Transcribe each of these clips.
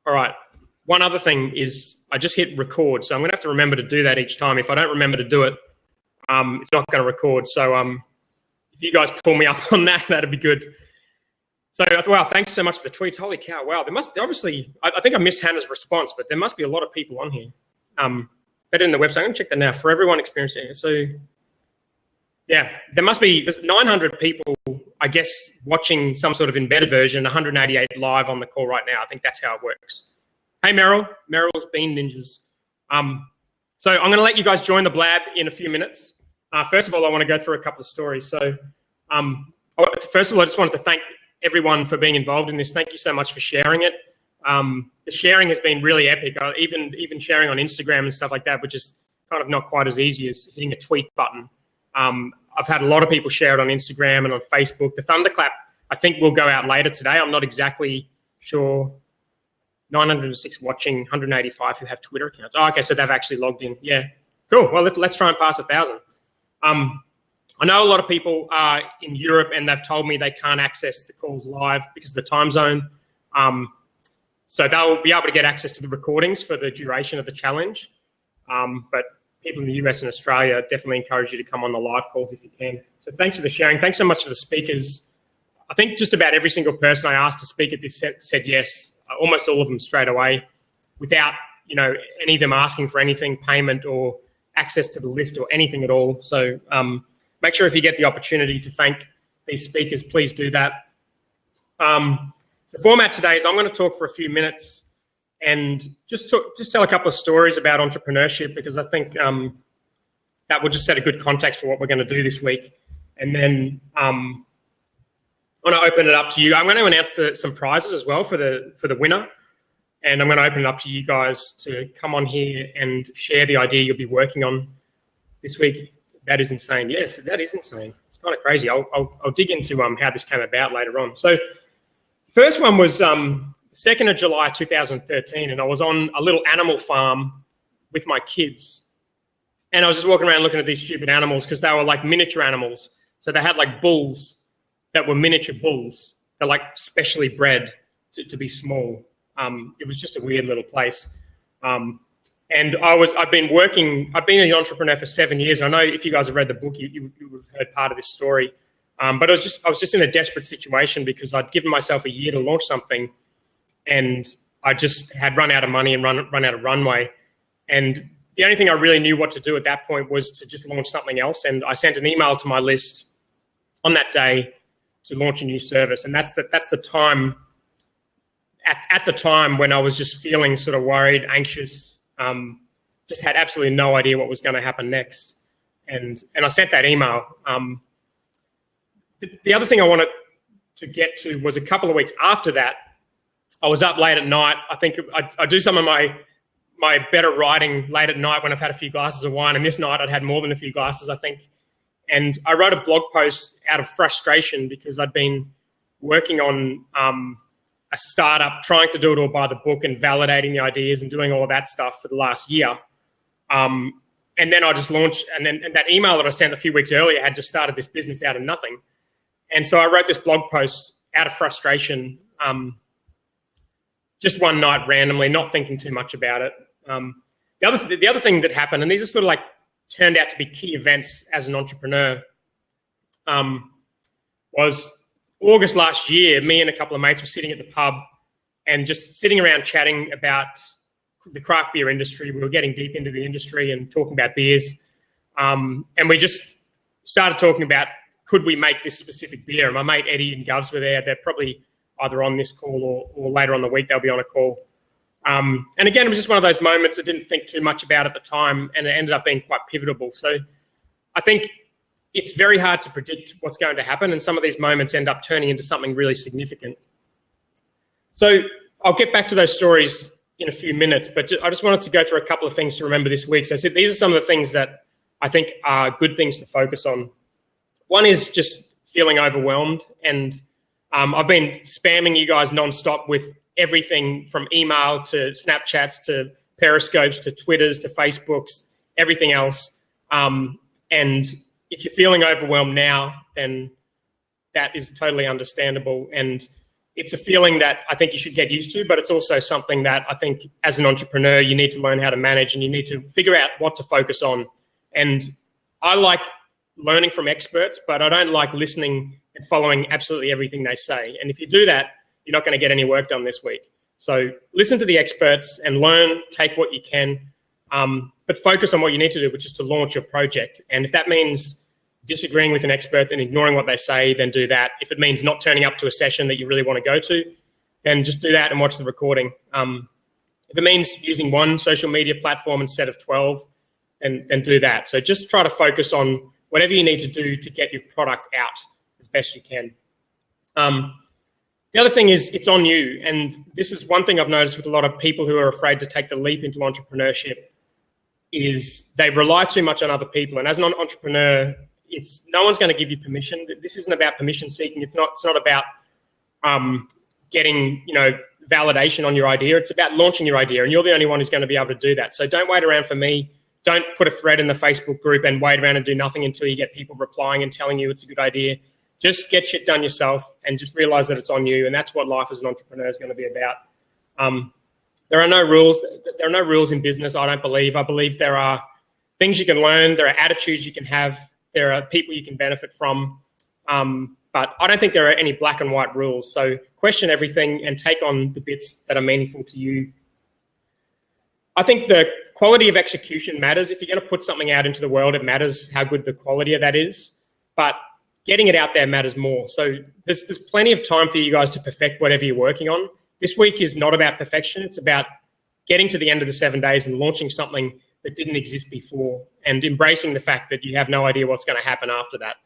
All right. One other thing is I just hit record, so I'm going to have to remember to do that each time. If I don't remember to do it, it's not going to record. So if you guys pull me up on that, that'd be good. So, wow, thanks so much for the tweets. Holy cow, wow. There must obviously, I think I missed Hannah's response, but there must be a lot of people on here. Better in the website. I'm going to check that now. For everyone experiencing it. So, yeah, there's 900 people, I guess, watching some sort of embedded version, 188 live on the call right now. I think that's how it works. Hey, Meryl's Bean Ninjas. So I'm going to let you guys join the blab in a few minutes. First of all, I want to go through a couple of stories. So first of all, I just wanted to thank everyone for being involved in this. Thank you so much for sharing it. The sharing has been really epic. Even sharing on Instagram and stuff like that, which is kind of not quite as easy as hitting a tweet button. I've had a lot of people share it on Instagram and on Facebook. The Thunderclap, I think, will go out later today. I'm not exactly sure. 906 watching, 185 who have Twitter accounts. Oh, okay, so they've actually logged in. Yeah, cool. Well, let's try and pass 1,000. I know a lot of people are in Europe and they've told me they can't access the calls live because of the time zone. So they'll be able to get access to the recordings for the duration of the challenge. But people in the US and Australia definitely encourage you to come on the live calls if you can. So thanks for the sharing. Thanks so much for the speakers. I think just about every single person I asked to speak at this said yes. Almost all of them straight away, without any of them asking for anything, payment or access to the list or anything at all. So make sure if you get the opportunity to thank these speakers, please do that. The format today is I'm going to talk for a few minutes and just tell a couple of stories about entrepreneurship, because I think that will just set a good context for what we're going to do this week. And then I want to open it up to you. I'm going to announce some prizes as well for the winner, and I'm going to open it up to you guys to come on here and share the idea you'll be working on this week. That is insane. Yes, that is insane. It's kind of crazy. I'll dig into how this came about later on. So, first one was 2nd of July 2013, and I was on a little animal farm with my kids, and I was just walking around looking at these stupid animals because they were like miniature animals. So they had like bulls that were miniature bulls. They're like specially bred to be small. It was just a weird little place. And I've been an entrepreneur for 7 years. I know if you guys have read the book, you would have heard part of this story. But I was just in a desperate situation because I'd given myself a year to launch something, and I just had run out of money and run out of runway. And the only thing I really knew what to do at that point was to just launch something else. And I sent an email to my list on that day to launch a new service. And that's the time, at the time when I was just feeling sort of worried, anxious, just had absolutely no idea what was going to happen next. And I sent that email. The other thing I wanted to get to was a couple of weeks after that, I was up late at night. I think I do some of my better writing late at night when I've had a few glasses of wine. And this night I'd had more than a few glasses, I think. And I wrote a blog post out of frustration because I'd been working on a startup, trying to do it all by the book and validating the ideas and doing all of that stuff for the last year. And then I just launched, and that email that I sent a few weeks earlier had just started this business out of nothing. And so I wrote this blog post out of frustration, just one night randomly, not thinking too much about it. The other thing that happened, and these are sort of like turned out to be key events as an entrepreneur, was August last year. Me and a couple of mates were sitting at the pub and just sitting around chatting about the craft beer industry. We were getting deep into the industry and talking about beers. And we just started talking about, could we make this specific beer? And my mate Eddie and Govs were there. They're probably either on this call or later on the week they'll be on a call. And again, it was just one of those moments I didn't think too much about at the time, and it ended up being quite pivotal. So I think it's very hard to predict what's going to happen, and some of these moments end up turning into something really significant. So I'll get back to those stories in a few minutes, but I just wanted to go through a couple of things to remember this week. So I said these are some of the things that I think are good things to focus on. One is just feeling overwhelmed, and I've been spamming you guys nonstop with everything from email to Snapchats to Periscopes to Twitters to Facebooks, everything else. And if you're feeling overwhelmed now, then that is totally understandable. And it's a feeling that I think you should get used to, but it's also something that I think as an entrepreneur, you need to learn how to manage and you need to figure out what to focus on. And I like learning from experts, but I don't like listening and following absolutely everything they say. And if you do that, you're not going to get any work done this week. So listen to the experts and learn, take what you can, but focus on what you need to do, which is to launch your project. And if that means disagreeing with an expert and ignoring what they say, then do that. If it means not turning up to a session that you really want to go to, then just do that and watch the recording. If it means using one social media platform instead of 12, then do that. So just try to focus on whatever you need to do to get your product out as best you can. The other thing is it's on you. And this is one thing I've noticed with a lot of people who are afraid to take the leap into entrepreneurship is they rely too much on other people. And as an entrepreneur, no one's going to give you permission. This isn't about permission seeking. It's not about getting validation on your idea. It's about launching your idea, and you're the only one who's going to be able to do that. So don't wait around for me. Don't put a thread in the Facebook group and wait around and do nothing until you get people replying and telling you it's a good idea. Just get shit done yourself and just realize that it's on you, and that's what life as an entrepreneur is going to be about. There are no rules. There are no rules in business, I don't believe. I believe there are things you can learn. There are attitudes you can have. There are people you can benefit from, but I don't think there are any black and white rules. So question everything and take on the bits that are meaningful to you. I think the quality of execution matters. If you're going to put something out into the world, it matters how good the quality of that is, but getting it out there matters more. So there's plenty of time for you guys to perfect whatever you're working on. This week is not about perfection. It's about getting to the end of the 7 days and launching something that didn't exist before, and embracing the fact that you have no idea what's going to happen after that.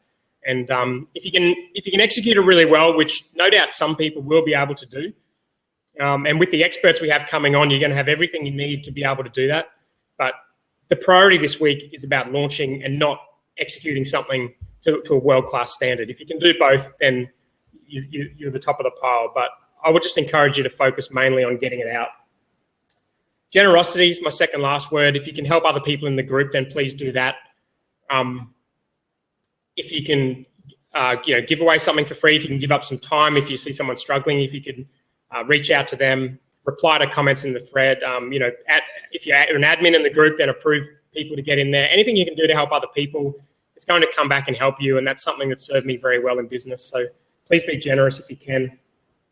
And if you can execute it really well, which no doubt some people will be able to do, and with the experts we have coming on, you're going to have everything you need to be able to do that. But the priority this week is about launching and not executing something to a world-class standard. If you can do both, then you're the top of the pile. But I would just encourage you to focus mainly on getting it out. Generosity is my second last word. If you can help other people in the group, then please do that. If you can, give away something for free, if you can give up some time, if you see someone struggling, if you can reach out to them, reply to comments in the thread. If you're an admin in the group, then approve people to get in there. Anything you can do to help other people, it's going to come back and help you, and that's something that served me very well in business. So please be generous if you can.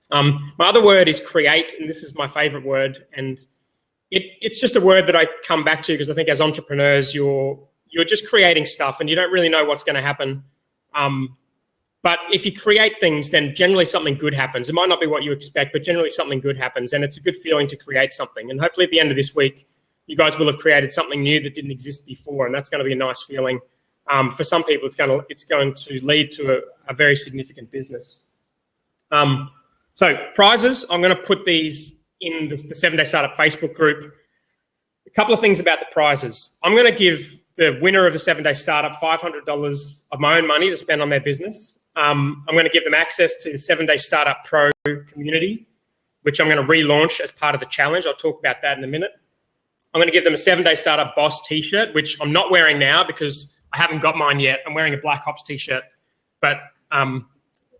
My other word is create, and this is my favorite word, and it's just a word that I come back to because I think as entrepreneurs, you're just creating stuff and you don't really know what's going to happen. But if you create things, then generally something good happens. It might not be what you expect, but generally something good happens, and it's a good feeling to create something. And hopefully at the end of this week, you guys will have created something new that didn't exist before, and that's going to be a nice feeling. For some people, it's going to lead to a very significant business. So prizes, I'm going to put these in the 7-Day Startup Facebook group. A couple of things about the prizes. I'm going to give the winner of the 7-Day Startup $500 of my own money to spend on their business. I'm going to give them access to the 7-Day Startup Pro community, which I'm going to relaunch as part of the challenge. I'll talk about that in a minute. I'm going to give them a 7-Day Startup Boss t-shirt, which I'm not wearing now because I haven't got mine yet. I'm wearing a Black Ops t-shirt, but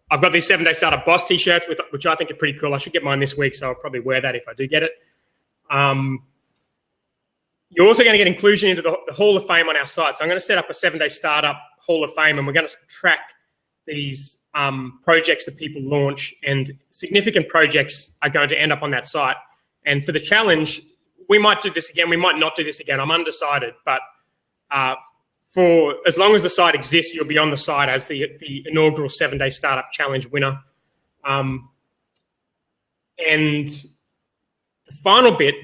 I've got these 7-Day Startup Boss t-shirts, which I think are pretty cool. I should get mine this week, so I'll probably wear that if I do get it. You're also going to get inclusion into the Hall of Fame on our site. So I'm going to set up a 7-Day Startup Hall of Fame, and we're going to track these projects that people launch, and significant projects are going to end up on that site. And for the challenge, we might do this again. We might not do this again. I'm undecided, but for as long as the site exists, you'll be on the site as the inaugural 7-Day Startup Challenge winner. And the final bit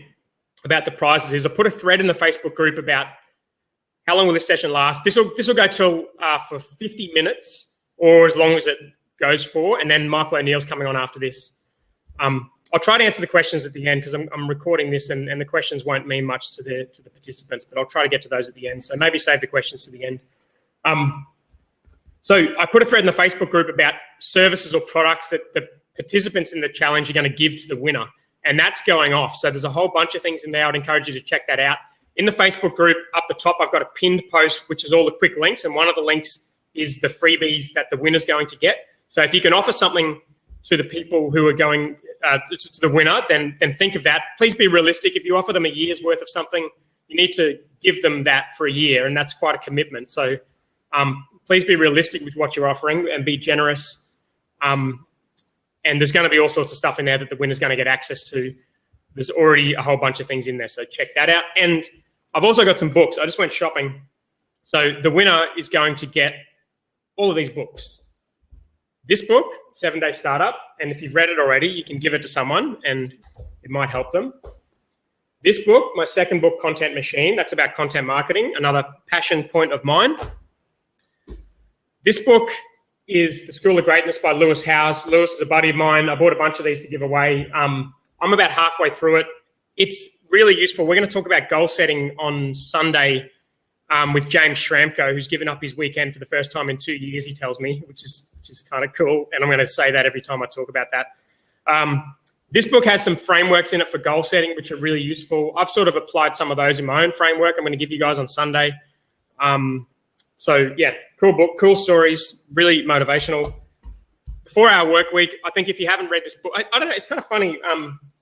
about the prizes is I put a thread in the Facebook group about how long will this session last. This will go till for 50 minutes or as long as it goes for, and then Michael O'Neill's coming on after this. I'll try to answer the questions at the end because I'm recording this and the questions won't mean much to the participants, but I'll try to get to those at the end. So maybe save the questions to the end. So I put a thread in the Facebook group about services or products that the participants in the challenge are going to give to the winner, and that's going off. So there's a whole bunch of things in there. I'd encourage you to check that out. In the Facebook group, up the top, I've got a pinned post, which is all the quick links, and one of the links is the freebies that the winner's going to get. So if you can offer something to the people who are going to the winner, then think of that. Please be realistic. If you offer them a year's worth of something, you need to give them that for a year, and that's quite a commitment. So please be realistic with what you're offering and be generous. And there's going to be all sorts of stuff in there that the winner's going to get access to. There's already a whole bunch of things in there, so check that out. And I've also got some books. I just went shopping. So the winner is going to get all of these books. This book, 7-Day Startup, and if you've read it already, you can give it to someone and it might help them. This book, my second book, Content Machine, that's about content marketing, another passion point of mine. This book is The School of Greatness by Lewis Howes. Lewis is a buddy of mine. I bought a bunch of these to give away. I'm about halfway through it. It's really useful. We're going to talk about goal setting on Sunday with James Schramko, who's given up his weekend for the first time in 2 years, he tells me, which is kind of cool. And I'm going to say that every time I talk about that. This book has some frameworks in it for goal setting, which are really useful. I've sort of applied some of those in my own framework. I'm going to give you guys on Sunday. So yeah, cool book, cool stories, really motivational. 4-Hour Workweek. I think if you haven't read this book, I don't know, it's kind of funny.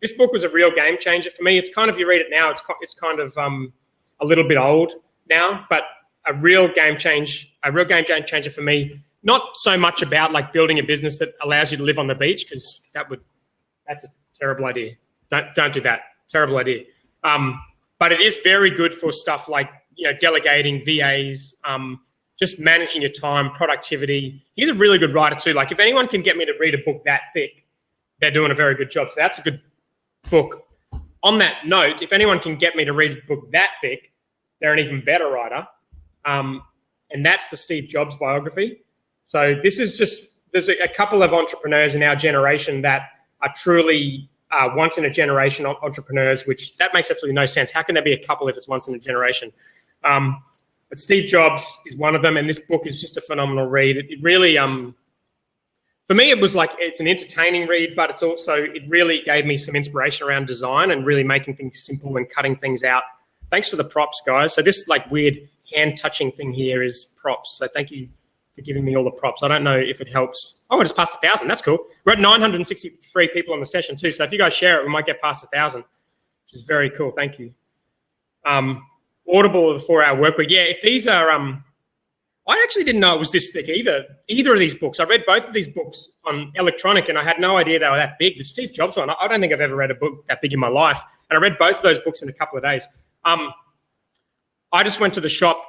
This book was a real game changer for me. It's kind of, you read it now, it's kind of a little bit old now, but a real game changer for me. Not so much about like building a business that allows you to live on the beach, because that's a terrible idea. Don't do that. Terrible idea. But it is very good for stuff like, delegating, VAs, just managing your time, productivity. He's a really good writer too. Like if anyone can get me to read a book that thick, they're doing a very good job. So that's a good book. On that note, if anyone can get me to read a book that thick, they're an even better writer. And that's the Steve Jobs biography. So this is there's a couple of entrepreneurs in our generation that are truly once in a generation entrepreneurs, which that makes absolutely no sense. How can there be a couple if it's once in a generation? But Steve Jobs is one of them, and this book is just a phenomenal read. It really, for me, it was like, it's an entertaining read, but it really gave me some inspiration around design and really making things simple and cutting things out. Thanks for the props, guys. So this like weird hand-touching thing here is props. So thank you for giving me all the props. I don't know if it helps. Oh, I just passed 1,000. That's cool. We're at 963 people on the session too. So if you guys share it, we might get past 1,000, which is very cool. Thank you. Audible of the 4-Hour Workweek. Yeah, if these are, I actually didn't know it was this thick either of these books. I read both of these books on electronic, and I had no idea they were that big. The Steve Jobs one, I don't think I've ever read a book that big in my life. And I read both of those books in a couple of days. I just went to the shop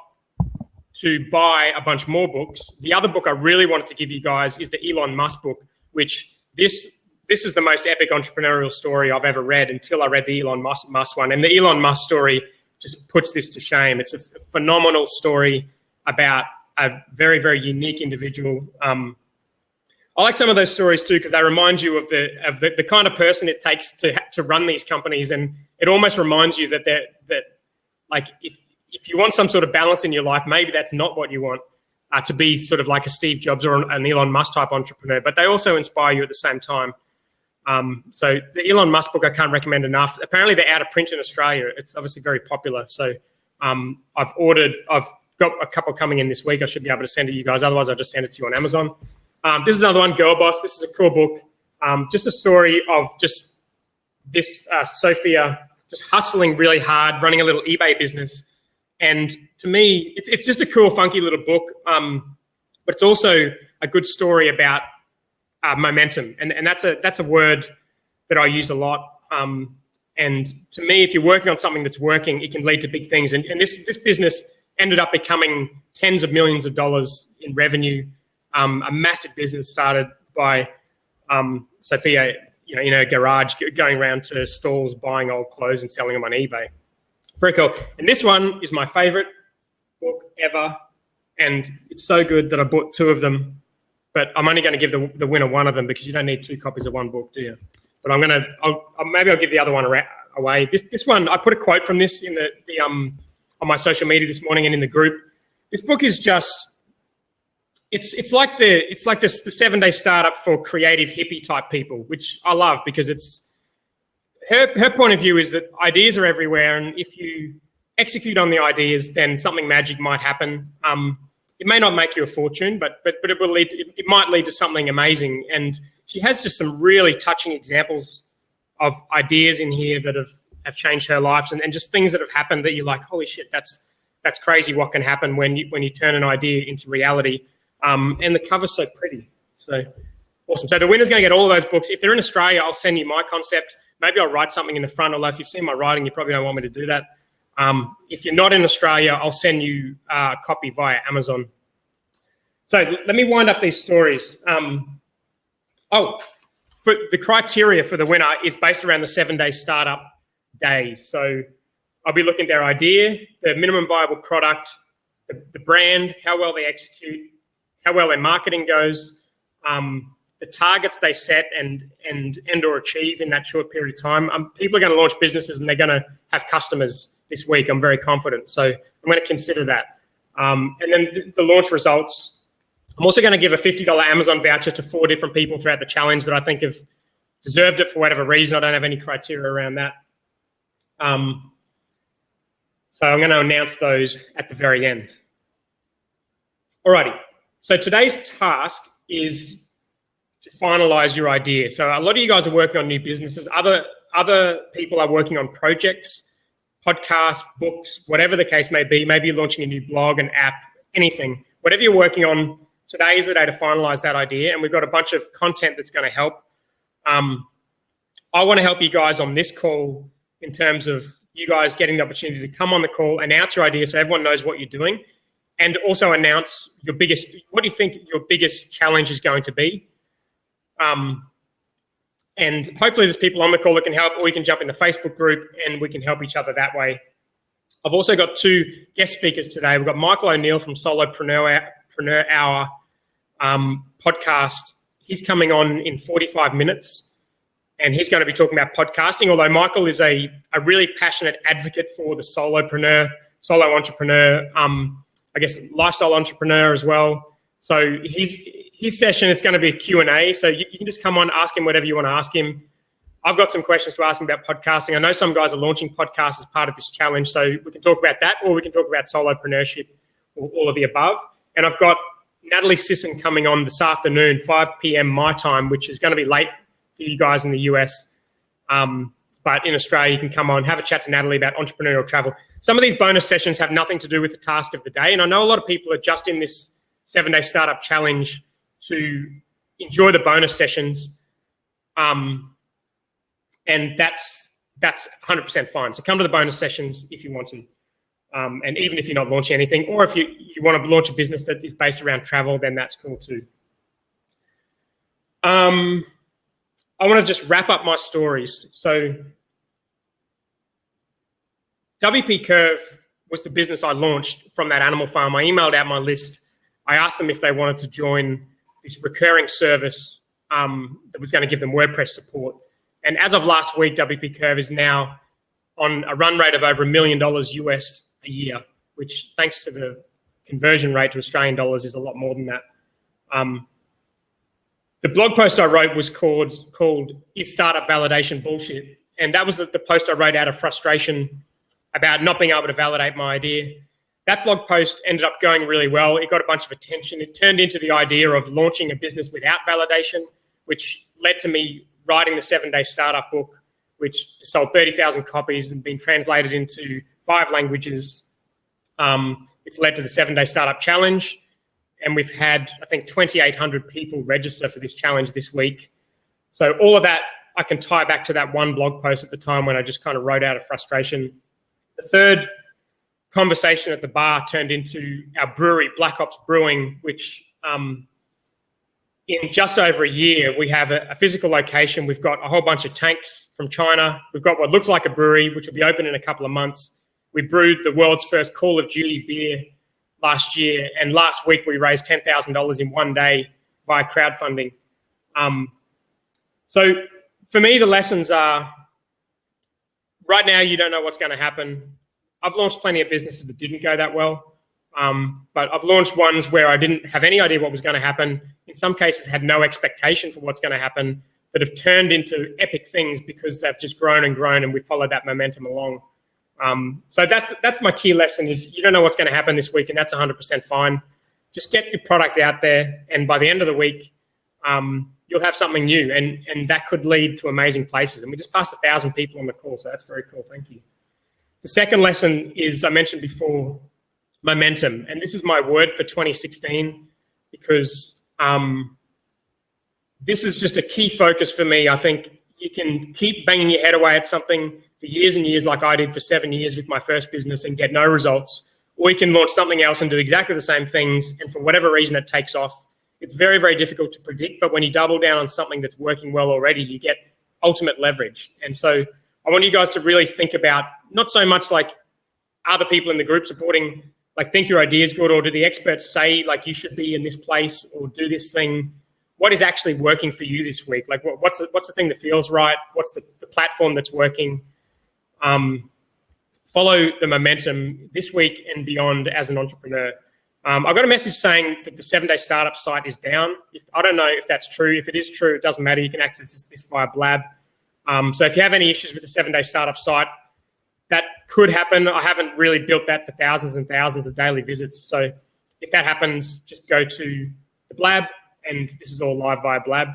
to buy a bunch more books. The other book I really wanted to give you guys is the Elon Musk book, which this is the most epic entrepreneurial story I've ever read until I read the Elon Musk one. And the Elon Musk story just puts this to shame. It's a phenomenal story about a very, very unique individual. I like some of those stories too, because they remind you of the kind of person it takes to run these companies, and it almost reminds you that like if you want some sort of balance in your life, maybe that's not what you want, to be sort of like a Steve Jobs or an Elon Musk type entrepreneur, but they also inspire you at the same time. So the Elon Musk book I can't recommend enough. Apparently they're out of print in Australia. It's obviously very popular. So I've got a couple coming in this week. I should be able to send it to you guys. Otherwise I'll just send it to you on Amazon. This is another one, Girl Boss. This is a cool book. Just a story of just this Sophia just hustling really hard, running a little eBay business. And to me, it's just a cool, funky little book. But it's also a good story about momentum. And that's a word that I use a lot. And to me, if you're working on something that's working, it can lead to big things. And this business ended up becoming tens of millions of dollars in revenue. A massive business started by Sophia, in her garage, going around to stalls, buying old clothes and selling them on eBay. Very cool. And this one is my favorite book ever. And it's so good that I bought 2 of them. But I'm only going to give the winner 1 of them, because you don't need 2 copies of one book, do you? But maybe I'll give the other one away. This one, I put a quote from this in the on my social media this morning and in the group. This book is just, it's like the 7-Day Startup for creative hippie type people, which I love, because it's her point of view is that ideas are everywhere, and if you execute on the ideas, then something magic might happen. it may not make you a fortune, but it will lead. It might lead to something amazing. And she has just some really touching examples of ideas in here that have changed her life, and just things that have happened that you're like, holy shit, that's crazy what can happen when you turn an idea into reality. And the cover's so pretty. So awesome. So the winner's going to get all of those books. If they're in Australia, I'll send you my concept. Maybe I'll write something in the front, although if you've seen my writing, you probably don't want me to do that. If you're not in Australia, I'll send you a copy via Amazon. So let me wind up these stories. For the criteria for the winner is based around the 7-day startup days. So I'll be looking at their idea, the minimum viable product, the brand, how well they execute, how well their marketing goes, the targets they set and or achieve in that short period of time. People are going to launch businesses and they're going to have customers this week. I'm very confident. So I'm going to consider that. And then the launch results. I'm also going to give a $50 Amazon voucher to 4 different people throughout the challenge that I think have deserved it for whatever reason. I don't have any criteria around that. So I'm going to announce those at the very end. Alrighty. So today's task is to finalize your idea. So a lot of you guys are working on new businesses. Other people are working on projects, podcasts, books, whatever the case may be. Maybe you're launching a new blog, an app, anything. Whatever you're working on, today is the day to finalize that idea. And we've got a bunch of content that's going to help. I want to help you guys on this call in terms of you guys getting the opportunity to come on the call, announce your idea so everyone knows what you're doing, and also announce what do you think your biggest challenge is going to be. And hopefully there's people on the call that can help, or we can jump in the Facebook group and we can help each other that way. I've also got 2 guest speakers today. We've got Michael O'Neill from Solopreneur Hour podcast. He's coming on in 45 minutes. And he's going to be talking about podcasting, although Michael is a really passionate advocate for the solo entrepreneur, I guess lifestyle entrepreneur as well. So his session, it's going to be a Q&A. So you can just come on, ask him whatever you want to ask him. I've got some questions to ask him about podcasting. I know some guys are launching podcasts as part of this challenge, so we can talk about that, or we can talk about solopreneurship, or all of the above. And I've got Natalie Sisson coming on this afternoon, 5 p.m. my time, which is going to be late for you guys in the US. But in Australia, you can come on, have a chat to Natalie about entrepreneurial travel. Some of these bonus sessions have nothing to do with the task of the day. And I know a lot of people are just in this 7-day startup challenge to enjoy the bonus sessions. And that's 100% fine. So come to the bonus sessions if you want to. And even if you're not launching anything, or if you want to launch a business that is based around travel, then that's cool too. I want to just wrap up my stories. So WP Curve was the business I launched from that animal farm. I emailed out my list. I asked them if they wanted to join this recurring service that was going to give them WordPress support. And as of last week, WP Curve is now on a run rate of over $1 million US a year, which thanks to the conversion rate to Australian dollars is a lot more than that. The blog post I wrote was called Is Startup Validation Bullshit? And that was the post I wrote out of frustration about not being able to validate my idea. That blog post ended up going really well. It got a bunch of attention. It turned into the idea of launching a business without validation, which led to me writing the 7-Day Startup book, which sold 30,000 copies and been translated into 5 languages. It's led to the 7-Day Startup Challenge. And we've had, I think, 2,800 people register for this challenge this week. So all of that, I can tie back to that one blog post at the time when I just kind of wrote out of frustration. The third conversation at the bar turned into our brewery, Black Ops Brewing, which in just over a year, we have a physical location. We've got a whole bunch of tanks from China. We've got what looks like a brewery, which will be open in a couple of months. We brewed the world's first Call of Duty beer last year, and last week we raised $10,000 in one day via crowdfunding. So for me, the lessons are, right now you don't know what's going to happen. I've launched plenty of businesses that didn't go that well, but I've launched ones where I didn't have any idea what was going to happen. In some cases, had no expectation for what's going to happen, that have turned into epic things because they've just grown and grown, and we followed that momentum along. So that's my key lesson is you don't know what's going to happen this week, and that's 100% fine. just get your product out there, and by the end of the week, you'll have something new, and that could lead to amazing places. And we just passed 1,000 people on the call, so that's very cool. Thank you. The second lesson is, I mentioned before, momentum. And this is my word for 2016 because this is just a key focus for me. I think you can keep banging your head away at something for years and years like I did for 7 years with my first business and get no results. Or you can launch something else and do exactly the same things, and for whatever reason it takes off. It's very, very difficult to predict, but when you double down on something that's working well already, you get ultimate leverage. And so I want you guys to really think about not so much like other people in the group supporting, like think your idea is good, or do the experts say like you should be in this place or do this thing. What is actually working for you this week? Like what's the thing that feels right? What's the platform that's working? Follow the momentum this week and beyond as an entrepreneur. I got a message saying that the 7-Day Startup site is down. I don't know if that's true. If it is true, it doesn't matter. You can access this via Blab. So if you have any issues with the 7-Day Startup site, that could happen. I haven't really built that for thousands and thousands of daily visits. So if that happens, just go to the Blab, and this is all live via Blab.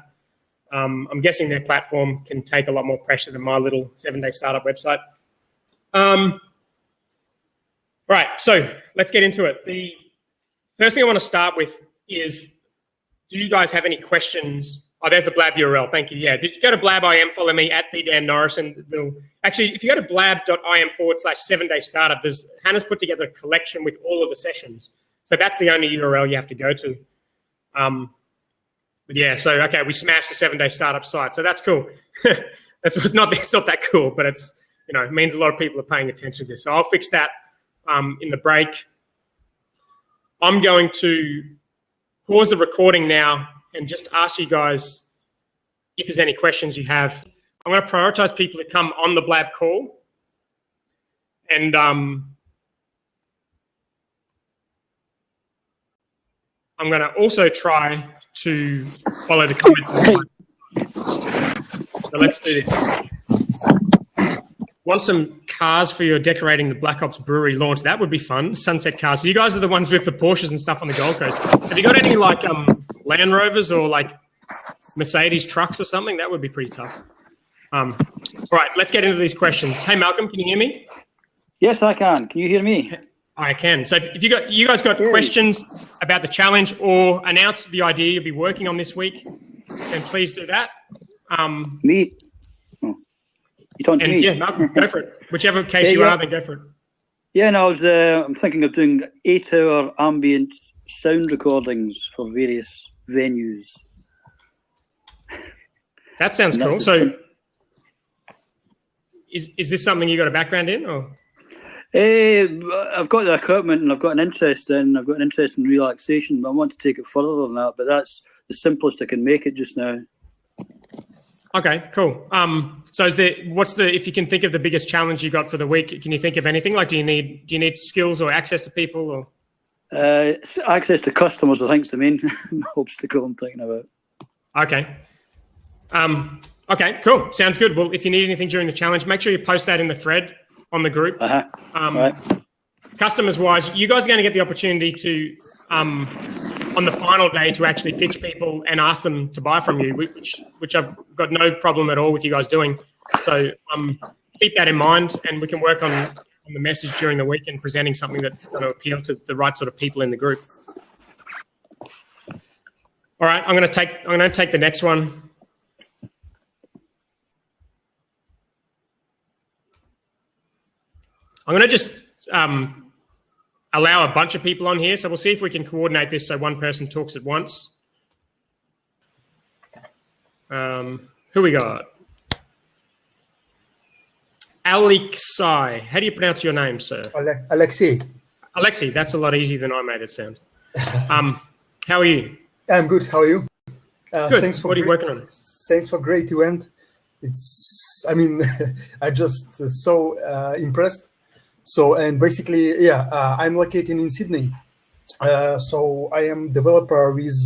I'm guessing their platform can take a lot more pressure than my little 7-Day Startup website. Right, so let's get into it. The first thing I want to start with is, do you guys have any questions? Oh, there's the Blab URL. Thank you. Yeah, did you go to Blab.im? Follow me at the Dan Norris, and actually, if you go to blab.im/7-day startup, Hannah's put together a collection with all of the sessions. So that's the only URL you have to go to. But yeah, so okay, we smashed the 7-Day Startup site, so that's cool. It's not that cool, but it's, you know, it means a lot of people are paying attention to this. So I'll fix that in the break. I'm going to pause the recording now and just ask you guys if there's any questions you have. I'm going to prioritize people to come on the Blab call. And I'm going to also try to follow the comments. So let's do this. Want some cars for your decorating the Black Ops Brewery launch? That would be fun. Sunset cars. So you guys are the ones with the Porsches and stuff on the Gold Coast. Have you got any like Land Rovers or like Mercedes trucks or something? That would be pretty tough. All right, let's get into these questions. Hey, Malcolm, can you hear me? Yes, I can. Can you hear me? I can. So if you guys got questions about the challenge or announce the idea you'll be working on this week, then please do that. Me? You talking to me? Yeah, Malcolm, go for it. Whichever case you are, then go for it. Yeah, no, I'm thinking of doing 8-hour ambient sound recordings for various venues. That sounds cool. So is this something you got a background in, or? I've got the equipment and I've got an interest in relaxation, but I want to take it further than that. But that's the simplest I can make it just now. Okay, cool. So if you can think of the biggest challenge you got for the week, can you think of anything? Like, do you need skills or access to people, or? Access to customers, I think, is the main obstacle I'm thinking about. Okay. Okay, cool. Sounds good. Well, if you need anything during the challenge, make sure you post that in the thread on the group. Right. Customers-wise, you guys are going to get the opportunity to, on the final day, to actually pitch people and ask them to buy from you, which I've got no problem at all with you guys doing. So keep that in mind, and we can work on the message during the week and presenting something that's going to appeal to the right sort of people in the group. All right, I'm going to take the next one. I'm going to just allow a bunch of people on here, so we'll see if we can coordinate this so one person talks at once. Who we got? Alexei. How do you pronounce your name, sir? Alexei. Alexei, that's a lot easier than I made it sound. How are you? I'm good. How are you? Good. Thanks for what are you working on? Thanks for great event. I just so impressed. So, and basically, I'm located in Sydney. So I am developer with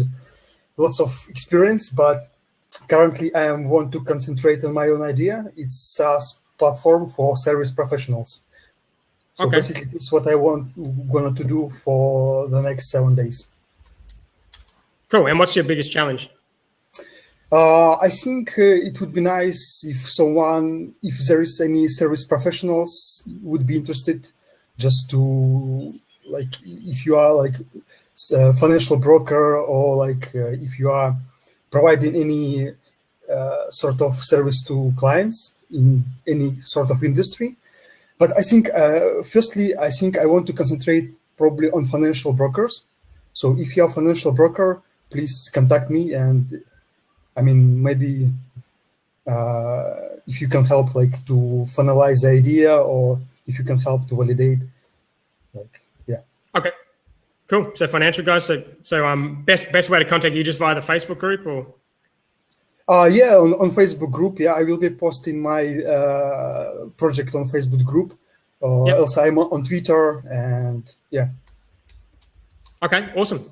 lots of experience, but currently I want to concentrate on my own idea. It's a platform for service professionals. So basically, it's what I gonna to do for the next 7 days. Cool. And what's your biggest challenge? I think it would be nice if there is any service professionals would be interested, just to if you are a financial broker, or if you are providing any sort of service to clients in any sort of industry. But I think, firstly, I want to concentrate probably on financial brokers. So if you are a financial broker, please contact me, and maybe if you can help to finalize the idea, or if you can help to validate, yeah. Okay, cool. So financial guys. So best way to contact you, just via the Facebook group, or? Yeah, on Facebook group. Yeah, I will be posting my project on Facebook group. Yep. Else I'm on Twitter, and yeah. Okay, awesome.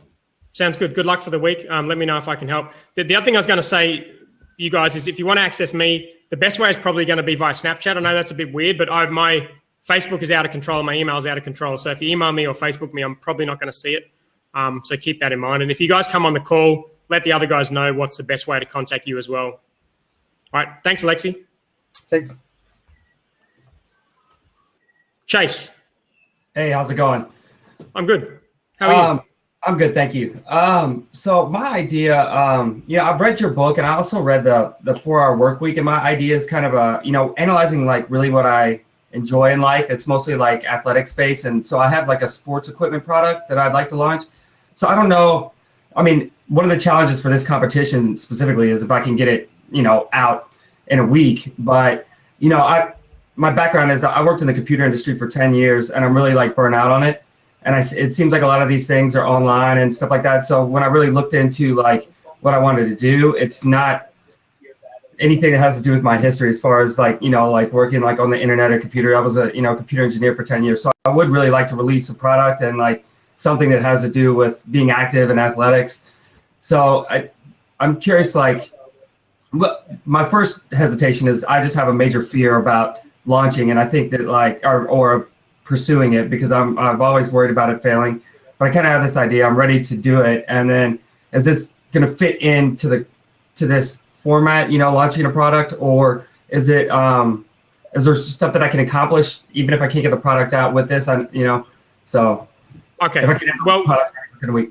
Sounds good. Good luck for the week. Let me know if I can help. The other thing I was going to say, you guys, is if you want to access me, the best way is probably going to be via Snapchat. I know that's a bit weird, but my Facebook is out of control. My email is out of control. So if you email me or Facebook me, I'm probably not going to see it. So keep that in mind. And if you guys come on the call, let the other guys know what's the best way to contact you as well. All right. Thanks, Alexi. Thanks. Chase. Hey, how's it going? I'm good. How are you? I'm good, thank you. So my idea, I've read your book, and I also read the 4-Hour Work Week, and my idea is kind of analyzing really what I enjoy in life. It's mostly athletics based, and so I have a sports equipment product that I'd like to launch. So I don't know. One of the challenges for this competition specifically is if I can get it, out in a week. But my background is I worked in the computer industry for 10 years, and I'm really burnt out on it. And it seems like a lot of these things are online and stuff like that. So when I really looked into what I wanted to do, it's not anything that has to do with my history as far as working on the internet or computer. I was a computer engineer for 10 years. So I would really like to release a product and something that has to do with being active in athletics. So I'm curious, my first hesitation is I just have a major fear about launching, and I think that or pursuing it, because I've always worried about it failing. But I kind of have this idea. I'm ready to do it, and then is this going to fit into this format? Launching a product, or is it is there stuff that I can accomplish even if I can't get the product out with this? So okay. If I can have a product in a week.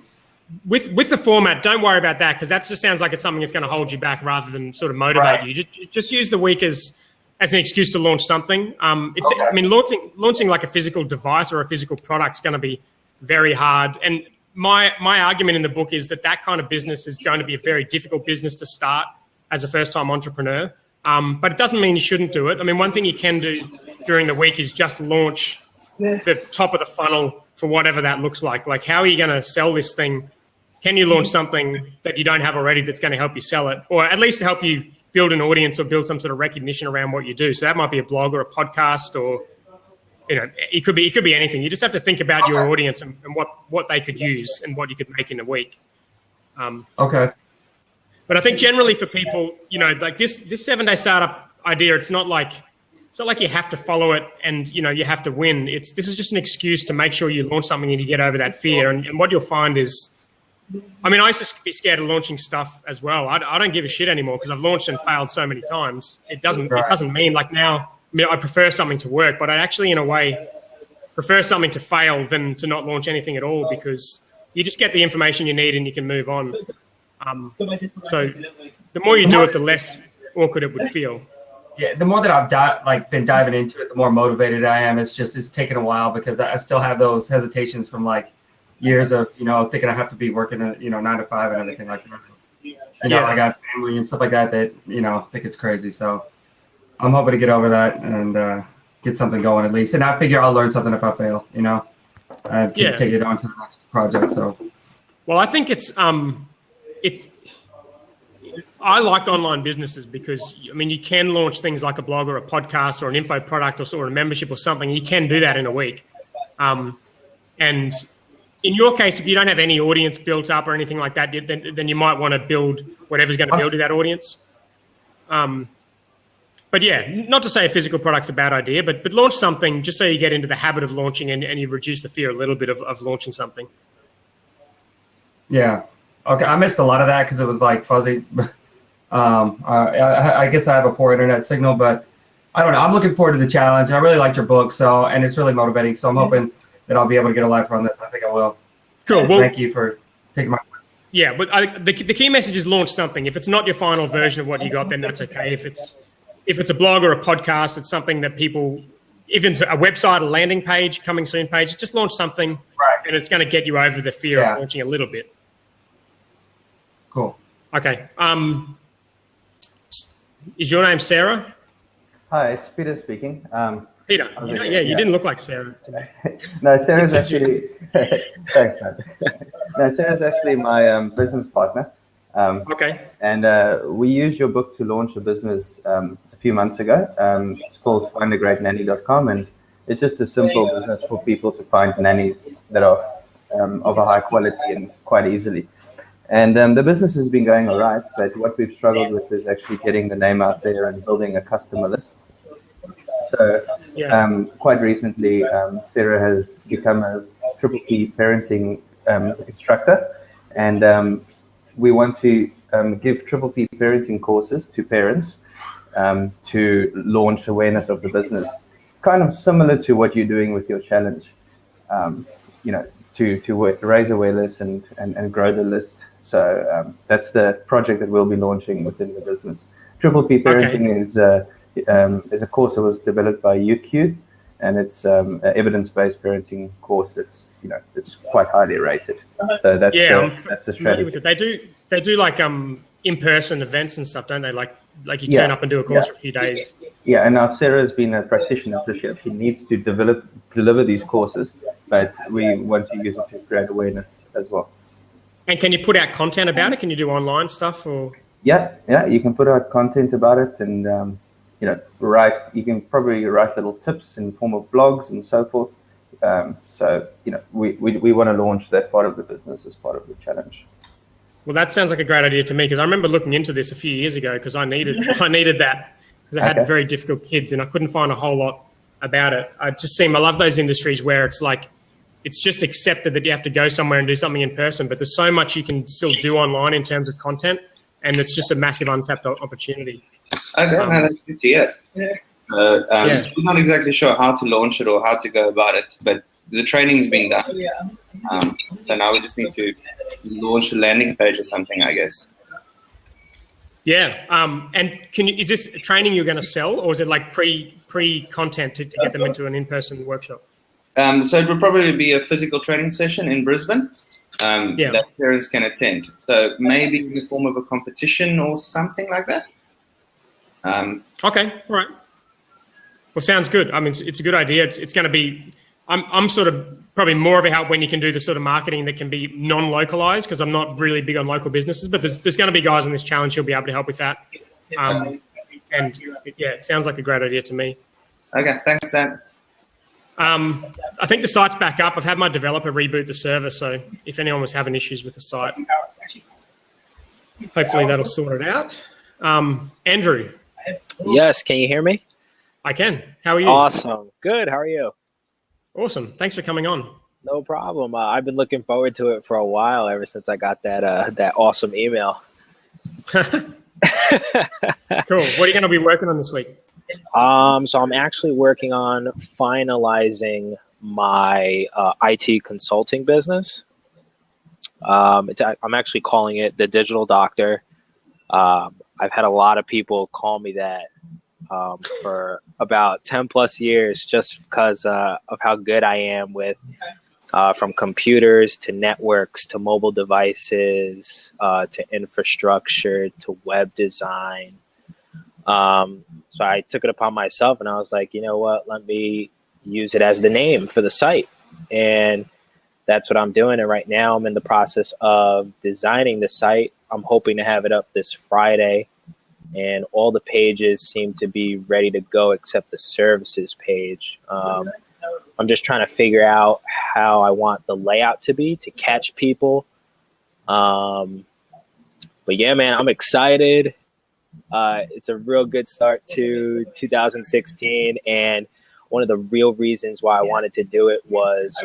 With the format, don't worry about that, because that just sounds like it's something that's going to hold you back rather than sort of motivate you. Just use the week as an excuse to launch something. Launching a physical device or a physical product is going to be very hard. And my argument in the book is that kind of business is going to be a very difficult business to start as a first-time entrepreneur. But it doesn't mean you shouldn't do it. One thing you can do during the week is just launch the top of the funnel for whatever that looks like. How are you going to sell this thing? Can you launch something that you don't have already that's going to help you sell it, or at least help you build an audience or build some sort of recognition around what you do? So that might be a blog or a podcast, or it could be anything. You just have to think about your audience and what they could use and what you could make in a week. Okay. But I think generally for people, this 7-day startup idea, it's not like you have to follow it and you have to win. This is just an excuse to make sure you launch something and you get over that fear. And what you'll find is, I used to be scared of launching stuff as well. I don't give a shit anymore because I've launched and failed so many times. It doesn't mean now. I prefer something to work, but I actually, in a way, prefer something to fail than to not launch anything at all, because you just get the information you need and you can move on. So the more you do it, the less awkward it would feel. Yeah, the more that I've been diving into it, the more motivated I am. It's taken a while because I still have those hesitations from years of thinking I have to be working 9 to 5 and everything like that. I got family and stuff like that think it's crazy. So I'm hoping to get over that and get something going at least. And I figure I'll learn something if I fail. And take it on to the next project. So, well, I think I like online businesses because you can launch things like a blog or a podcast or an info product or a membership or something. You can do that in a week, and in your case, if you don't have any audience built up or anything like that, then you might want to build whatever's going to build that audience. But yeah, not to say a physical product's a bad idea, but launch something just so you get into the habit of launching and you reduce the fear a little bit of launching something. Yeah. Okay, I missed a lot of that because it was like fuzzy. I guess I have a poor internet signal, but I don't know. I'm looking forward to the challenge. I really liked your book, and it's really motivating. So I'm hoping that I'll be able to get a life from this. I think I will. Cool. Well, thank you for taking my. Yeah, but the key message is launch something. If it's not your final version of what you got, then that's okay. If it's a blog or a podcast, it's something that people, even a website, a landing page, coming soon page, just launch something, right, and it's going to get you over the fear of launching a little bit. Cool. Okay. Is your name Sarah? Hi, it's Peter speaking. Peter. You didn't look like Sarah to me. No, Sarah's actually. Thanks, man. No, Sarah's actually my business partner. Okay. And we used your book to launch a business a few months ago. It's called findagreatnanny.com, and it's just a simple business for people to find nannies that are of a high quality and quite easily. And the business has been going all right, but what we've struggled with is actually getting the name out there and building a customer list. So quite recently, Sarah has become a Triple P parenting instructor, and we want to give Triple P parenting courses to parents to launch awareness of the business, kind of similar to what you're doing with your challenge, to raise awareness and grow the list. So that's the project that we'll be launching within the business. Triple P parenting is a course that was developed by UQ, and it's an evidence-based parenting course that's it's quite highly rated. So that's the strategy. They do like in-person events and stuff, don't they? Like you turn up and do a course for a few days. Yeah, and now Sarah's been a practitioner, so she needs to deliver these courses, but we want to use it to create awareness as well. And can you put out content about it? Can you do online stuff or? Yeah, you can put out content about it, and you can probably write little tips in form of blogs and so forth. We want to launch that part of the business as part of the challenge. Well, that sounds like a great idea to me, because I remember looking into this a few years ago because I needed that because I had very difficult kids and I couldn't find a whole lot about it. I love those industries where it's like it's just accepted that you have to go somewhere and do something in person, but there's so much you can still do online in terms of content, and it's just a massive untapped opportunity. Okay, that's good to hear. We're not exactly sure how to launch it or how to go about it, but the training's been done. So now we just need to launch a landing page or something, I guess. Yeah. And is this training you're going to sell, or is it like pre-content to get them into an in-person workshop? So it would probably be a physical training session in Brisbane that parents can attend. So maybe in the form of a competition or something like that. Okay, all right. Well, sounds good. I mean, it's a good idea. It's going to be. I'm sort of probably more of a help when you can do the sort of marketing that can be non-localized, because I'm not really big on local businesses. But there's going to be guys in this challenge who'll be able to help with that. It sounds like a great idea to me. Okay, thanks, Dan. I think the site's back up. I've had my developer reboot the server, so if anyone was having issues with the site, hopefully that'll sort it out. Andrew. Yes, can you hear me? I can. How are you? Awesome. Good. How are you? Awesome. Thanks for coming on. No problem. I've been looking forward to it for a while, ever since I got that awesome email. Cool. What are you going to be working on this week? So I'm actually working on finalizing my IT consulting business. I'm actually calling it the Digital Doctor. I've had a lot of people call me that for about 10 plus years, just because of how good I am with from computers to networks to mobile devices to infrastructure to web design. So I took it upon myself and I was like, you know what, let me use it as the name for the site. And that's what I'm doing. And right now I'm in the process of designing the site. I'm hoping to have it up this Friday, and all the pages seem to be ready to go except the services page. I'm just trying to figure out how I want the layout to be to catch people. But yeah, man, I'm excited. It's a real good start to 2016, and one of the real reasons why I wanted to do it was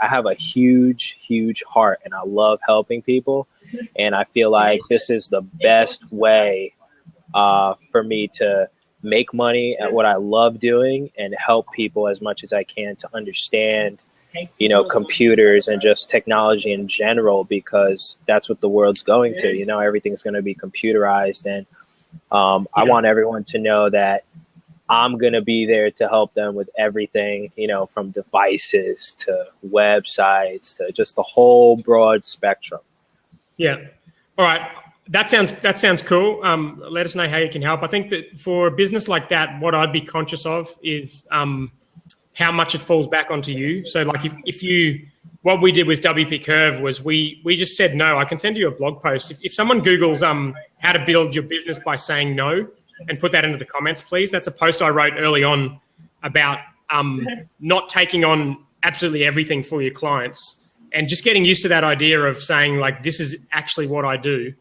I have a huge, huge heart, and I love helping people. And I feel like this is the best way for me to make money at what I love doing and help people as much as I can to understand, you know, computers and just technology in general, because that's what the world's going to. You know, everything's going to be computerized, and I want everyone to know that I'm going to be there to help them with everything, you know, from devices to websites to just the whole broad spectrum. Yeah. All right. That sounds cool. Let us know how you can help. I think that for a business like that, what I'd be conscious of is how much it falls back onto you. So like if you, what we did with WP Curve was we just said no. I can send you a blog post. If someone Googles how to build your business by saying no, and put that into the comments, please. That's a post I wrote early on about not taking on absolutely everything for your clients, and just getting used to that idea of saying, like, this is actually what I do,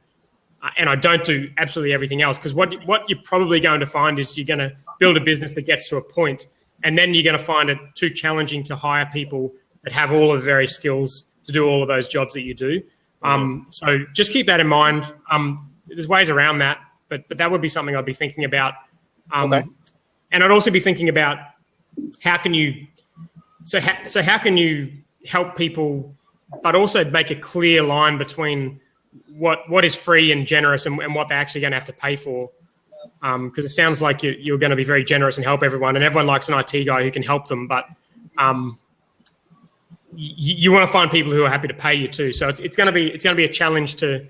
and I don't do absolutely everything else. Because what you're probably going to find is you're going to build a business that gets to a point, and then you're going to find it too challenging to hire people that have all of the various skills to do all of those jobs that you do. So just keep that in mind. There's ways around that. But that would be something I'd be thinking about. Okay. And I'd also be thinking about how can you help people, but also make a clear line between what is free and generous and what they're actually going to have to pay for. Because it sounds like you're going to be very generous and help everyone, and everyone likes an IT guy who can help them. But you want to find people who are happy to pay you too. So it's going to be a challenge to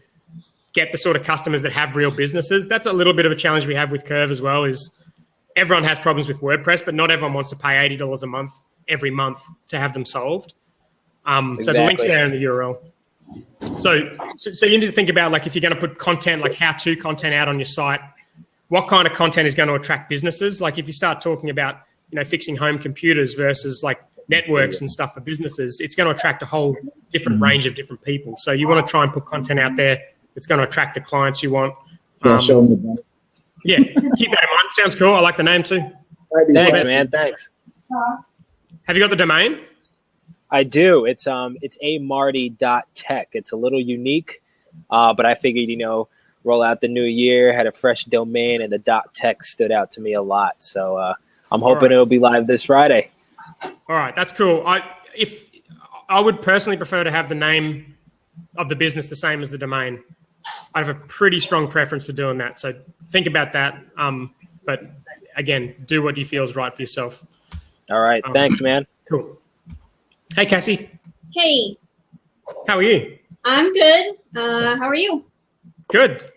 get the sort of customers that have real businesses. That's a little bit of a challenge we have with Curve as well, is everyone has problems with WordPress, but not everyone wants to pay $80 a month every month to have them solved. Exactly. So the link's there in the URL. So you need to think about, like, if you're going to put content, like how-to content out on your site, what kind of content is going to attract businesses? Like if you start talking about, you know, fixing home computers versus like networks and stuff for businesses, it's going to attract a whole different range of different people. So you want to try and put content out there it's going to attract the clients you want. Yeah, show them the best. Yeah, keep that in mind. Sounds cool. I like the name too. Thanks, man. Thanks. Have you got the domain? I do. It's amarty.tech. It's a little unique, but I figured, you know, roll out the new year, had a fresh domain, and the .tech stood out to me a lot. So I'm hoping it'll be live this Friday. All right, that's cool. I would personally prefer to have the name of the business the same as the domain. I have a pretty strong preference for doing that. So think about that. But again, do what you feel is right for yourself. All right. Thanks, man. Cool. Hey, Cassie. Hey. How are you? I'm good. How are you? Good.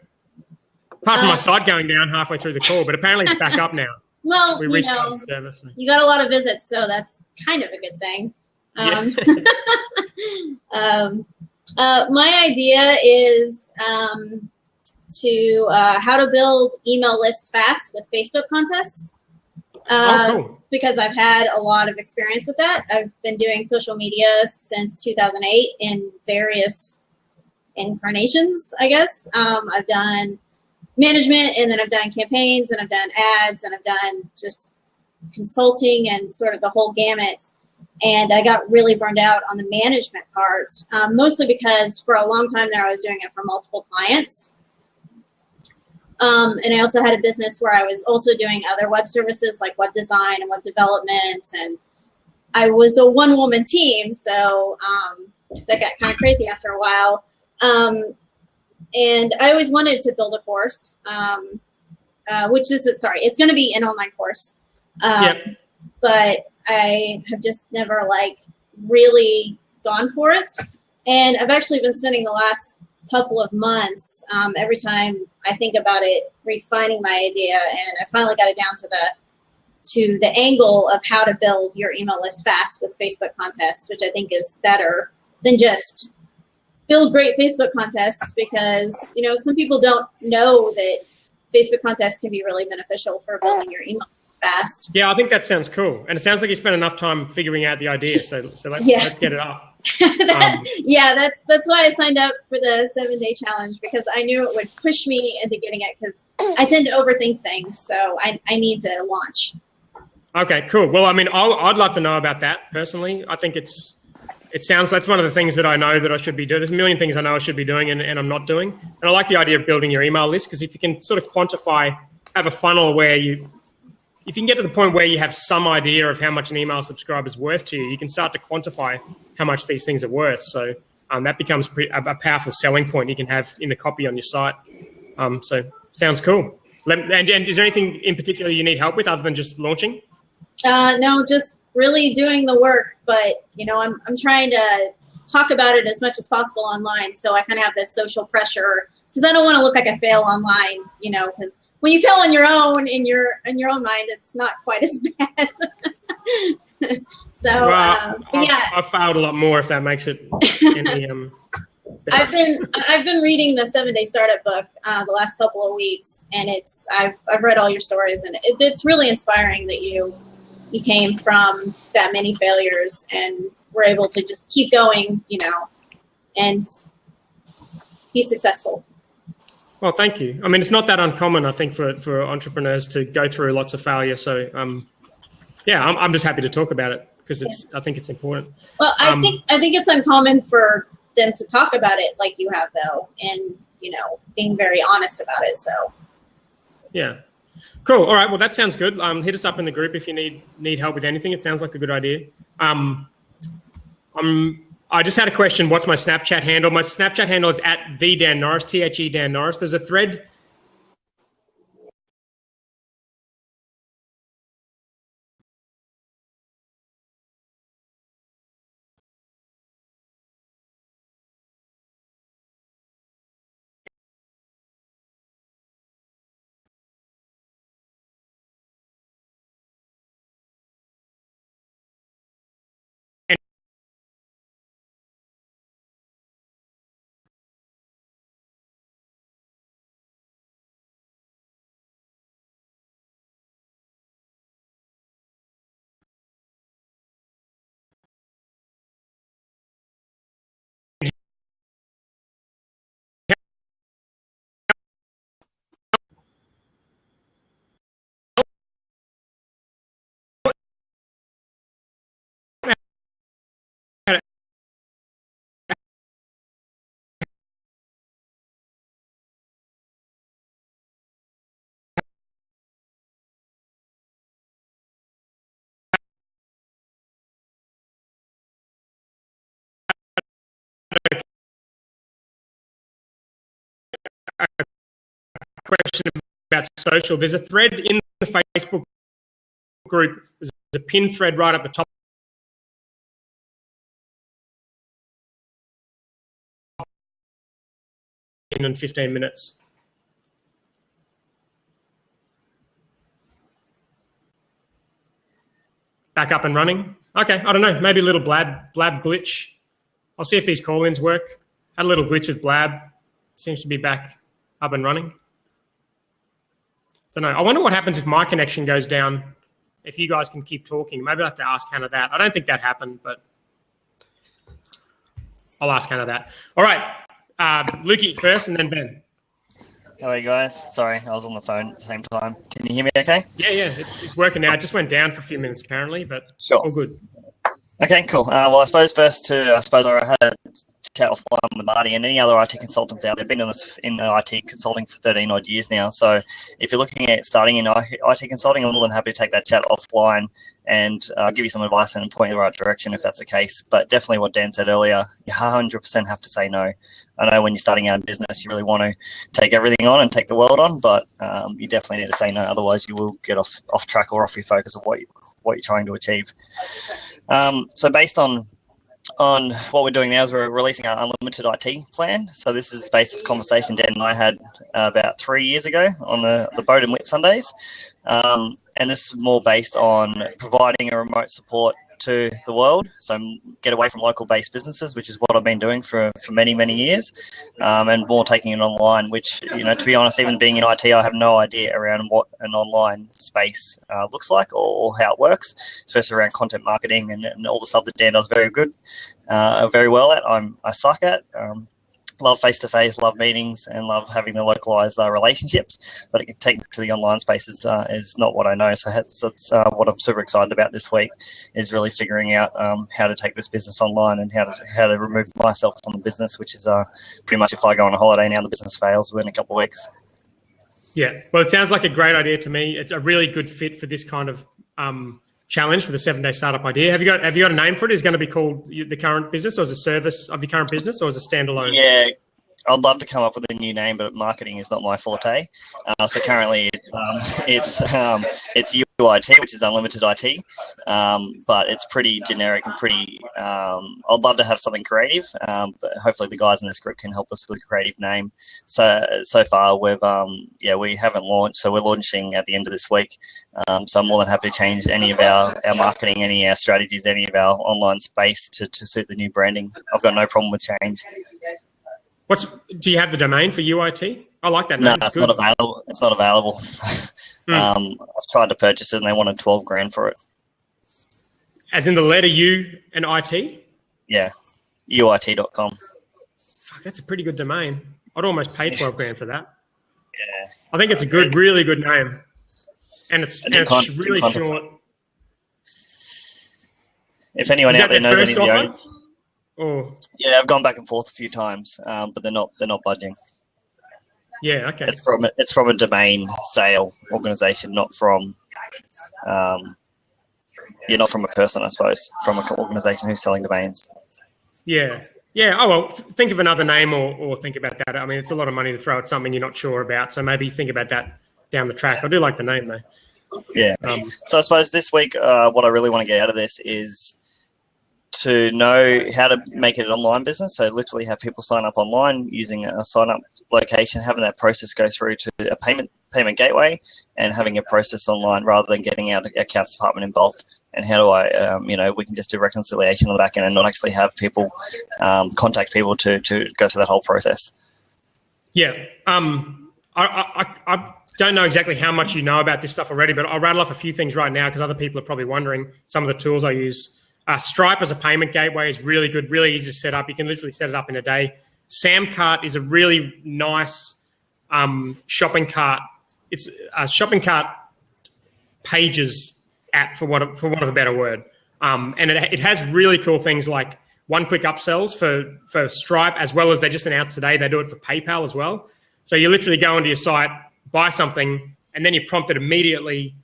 Apart from my site going down halfway through the call, but apparently it's back up now. Well, you know, you got a lot of visits, so that's kind of a good thing. My idea is how to build email lists fast with Facebook contests. Cool. Because I've had a lot of experience with that. I've been doing social media since 2008 in various incarnations, I guess. I've done management, and then I've done campaigns, and I've done ads, and I've done just consulting and sort of the whole gamut. And I got really burned out on the management part, mostly because for a long time there I was doing it for multiple clients. And I also had a business where I was also doing other web services like web design and web development. And I was a one-woman team, so that got kind of crazy after a while. And I always wanted to build a course, it's going to be an online course. But I have just never really gone for it. And I've actually been spending the last couple of months, every time I think about it, refining my idea. And I finally got it down to the angle of how to build your email list fast with Facebook contests, which I think is better than just build great Facebook contests, because, you know, some people don't know that Facebook contests can be really beneficial for building your email fast. Yeah, I think that sounds cool. And it sounds like you spent enough time figuring out the idea. So let's get it up. That's why I signed up for the 7-day challenge, because I knew it would push me into getting it, because I tend to overthink things. So I need to launch. Okay, cool. Well, I mean, I'd love to know about that personally. I think it's it sounds that's one of the things that I know that I should be doing. There's a million things I know I should be doing and I'm not doing. And I like the idea of building your email list, because if you can sort of quantify, have a funnel where if you can get to the point where you have some idea of how much an email subscriber is worth to you, you can start to quantify how much these things are worth. So that becomes a powerful selling point you can have in the copy on your site. So sounds cool. And is there anything in particular you need help with other than just launching? No, just really doing the work, but I'm trying to talk about it as much as possible online, so I kind of have this social pressure, because I don't want to look like I fail online, because when you fail on your own in your own mind, it's not quite as bad. So I've failed a lot more, if that makes it any I've been reading the 7-Day Startup book the last couple of weeks, and I've read all your stories, and it's really inspiring that you came from that many failures and were able to just keep going, and be successful. Well, thank you. I mean, it's not that uncommon, I think, for entrepreneurs to go through lots of failure. So, I'm just happy to talk about it, because I think it's important. Well, I think it's uncommon for them to talk about it like you have, though, and being very honest about it. So, yeah. Cool. All right. Well, that sounds good. Hit us up in the group if you need help with anything. It sounds like a good idea. I just had a question. What's my Snapchat handle? My Snapchat handle is @TheDanNorris, THE Dan Norris. There's a thread. Question about social. There's a thread in the Facebook group. There's a pin thread right up the top. In 15 minutes. Back up and running. Okay, I don't know. Maybe a little blab glitch. I'll see if these call-ins work. Had a little glitch with blab. Seems to be back up and running. Don't know. I wonder what happens if my connection goes down, if you guys can keep talking. Maybe I'll have to ask Hannah that. I don't think that happened, but I'll ask Hannah that. All right. Lukey first and then Ben. Hello, guys. Sorry, I was on the phone at the same time. Can you hear me okay? Yeah, it's working now. It just went down for a few minutes apparently, but sure. All good. Okay, cool. Well, I suppose I had a chat offline with Marty and any other IT consultants out there. I've been in this in IT consulting for 13 odd years now. So if you're looking at starting in IT consulting, I'm more than happy to take that chat offline and give you some advice and point you in the right direction if that's the case. But definitely what Dan said earlier, you 100% have to say no. I know when you're starting out in business, you really want to take everything on and take the world on, but you definitely need to say no. Otherwise, you will get off track or off your focus of what you're trying to achieve. So based on what we're doing now is we're releasing our unlimited IT plan. So this is based on a conversation Dan and I had about 3 years ago on the Boat and Wit Sundays. And this is more based on providing a remote support to the world. So get away from local based businesses, which is what I've been doing for many, many years, and more taking it online, which, to be honest, even being in IT, I have no idea around what an online space looks like or how it works, especially around content marketing and all the stuff that Dan does very well at. I suck at. love face-to-face, love meetings, and love having the localized relationships. But taking it to the online space is not what I know. So that's what I'm super excited about this week, is really figuring out how to take this business online and how to remove myself from the business, which is pretty much if I go on a holiday now, the business fails within a couple of weeks. Yeah, well, it sounds like a great idea to me. It's a really good fit for this kind of challenge for the 7-day startup idea. Have you got a name for it? Is it going to be called the current business, or as a service of your current business, or as a standalone? Yeah, I'd love to come up with a new name, but marketing is not my forte. So currently, it's UIT, which is Unlimited IT, but it's pretty generic and pretty. I'd love to have something creative, but hopefully the guys in this group can help us with a creative name. So far we haven't launched, so we're launching at the end of this week. So I'm more than happy to change any of our marketing, any of our strategies, any of our online space to suit the new branding. I've got no problem with change. Do you have the domain for UIT? I like that name. No, it's not available. It's not available. I've tried to purchase it and they wanted $12,000 for it. As in the letter U and IT? Yeah, uit.com. Fuck, that's a pretty good domain. I'd almost pay $12,000 for that. Yeah. I think it's a really good name. And it's really short. If anyone out there knows any of the owners. Oh. Yeah, I've gone back and forth a few times, but they're not budging. Yeah, okay. It's from a domain sale organization, not from not from a person, I suppose, from an organization who's selling domains. Yeah. Yeah. Oh well, think of another name or think about that. I mean, it's a lot of money to throw at something you're not sure about, so maybe think about that down the track. I do like the name though. Yeah. So I suppose this week, what I really want to get out of this is to know how to make it an online business. So literally have people sign up online using a sign up location, having that process go through to a payment gateway, and having a process online rather than getting our accounts department involved. And how do I, we can just do reconciliation on the back end and not actually have people contact people to go through that whole process. Yeah. I don't know exactly how much you know about this stuff already, but I'll rattle off a few things right now because other people are probably wondering some of the tools I use. Stripe as a payment gateway is really good, really easy to set up. You can literally set it up in a day. Samcart is a really nice shopping cart. It's a shopping cart pages app, for want of a better word. And it has really cool things like one-click upsells for Stripe, as well as they just announced today they do it for PayPal as well. So you literally go onto your site, buy something, and then you're prompted immediately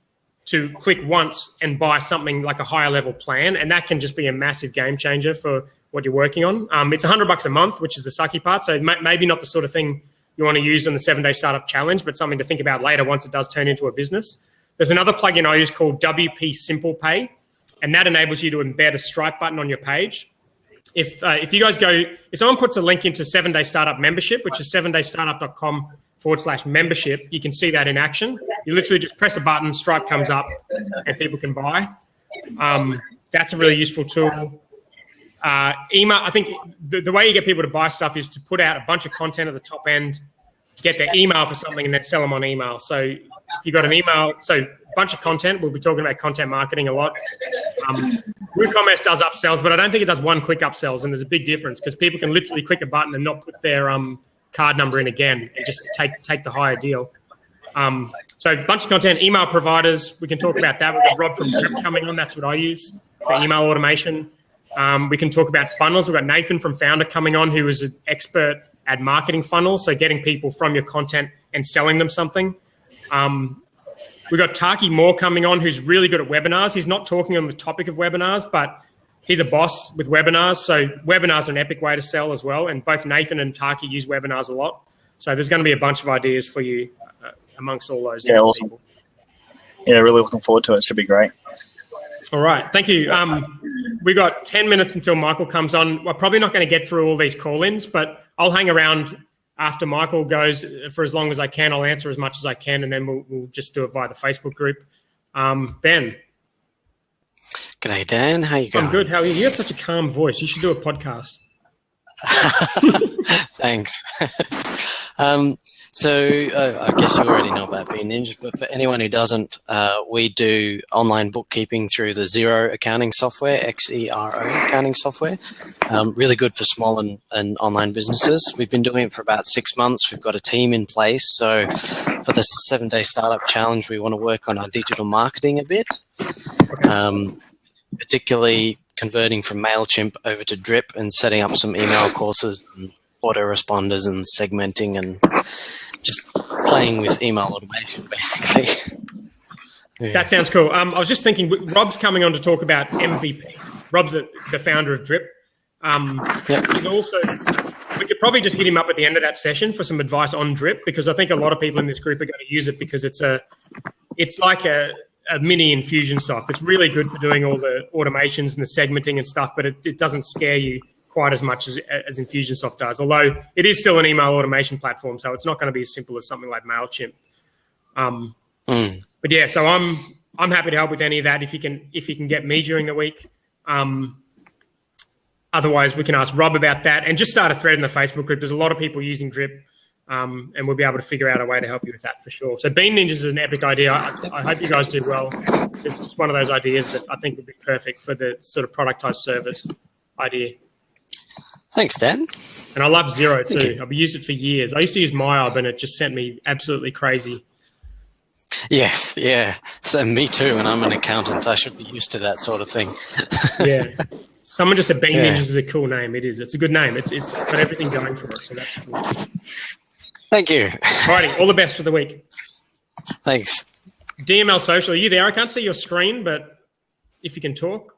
to click once and buy something like a higher level plan, and that can just be a massive game changer for what you're working on. It's $100 a month, which is the sucky part, so maybe not the sort of thing you want to use in the 7-day startup challenge, but something to think about later once it does turn into a business. There's another plugin I use called WP Simple Pay, and that enables you to embed a Stripe button on your page. If someone puts a link into 7-day startup membership, which is 7daystartup.com/membership, you can see that in action. You literally just press a button, Stripe comes up, and people can buy. That's a really useful tool. Email, I think the way you get people to buy stuff is to put out a bunch of content at the top end, get their email for something, and then sell them on email. So if you've got an email, so a bunch of content, we'll be talking about content marketing a lot. WooCommerce does upsells, but I don't think it does one-click upsells, and there's a big difference because people can literally click a button and not put their card number in again and just take the higher deal. So a bunch of content, email providers, we can talk about that. We've got Rob from Prep coming on. That's what I use for email automation. We can talk about funnels. We've got Nathan from Founder coming on, who is an expert at marketing funnels, so getting people from your content and selling them something. We've got Taki Moore coming on, who's really good at webinars. He's not talking on the topic of webinars, but he's a boss with webinars. So webinars are an epic way to sell as well. And both Nathan and Taki use webinars a lot. So there's going to be a bunch of ideas for you amongst all those people. Yeah, really looking forward to it. It should be great. All right. Thank you. We got 10 minutes until Michael comes on. We're probably not going to get through all these call-ins, but I'll hang around after Michael goes for as long as I can. I'll answer as much as I can, and then we'll just do it via the Facebook group. Ben. G'day, Dan. How you going? I'm good. How are you? You have such a calm voice. You should do a podcast. Thanks. So I guess you already know about Bean Ninjas, but for anyone who doesn't, we do online bookkeeping through the Xero accounting software, Xero accounting software. Really good for small and online businesses. We've been doing it for about 6 months. We've got a team in place. So for the 7-day startup challenge, we want to work on our digital marketing a bit, particularly converting from Mailchimp over to Drip and setting up some email courses and autoresponders and segmenting and just playing with email automation, basically. Yeah. That sounds cool. I was just thinking, Rob's coming on to talk about MVP. Rob's the founder of Drip. He's also, we could probably just hit him up at the end of that session for some advice on Drip, because I think a lot of people in this group are going to use it because it's like a mini Infusionsoft. It's really good for doing all the automations and the segmenting and stuff, but it doesn't scare you quite as much as Infusionsoft does, although it is still an email automation platform, so it's not going to be as simple as something like Mailchimp. But yeah, so I'm happy to help with any of that if you can get me during the week. Otherwise, we can ask Rob about that and just start a thread in the Facebook group. There's a lot of people using Drip, and we'll be able to figure out a way to help you with that for sure. So Bean Ninjas is an epic idea. I hope you guys do well. It's just one of those ideas that I think would be perfect for the sort of productized service idea. Thanks, Dan. And I love Xero too. I've used it for years. I used to use MyOb, and it just sent me absolutely crazy. Yes, yeah. So me too, and I'm an accountant. I should be used to that sort of thing. Yeah. Someone just said Bean Ninjas is a cool name. It is. It's a good name. It's got everything going for it, so that's cool. Thank you. Alrighty, all the best for the week. Thanks. DML Social, are you there? I can't see your screen, but if you can talk.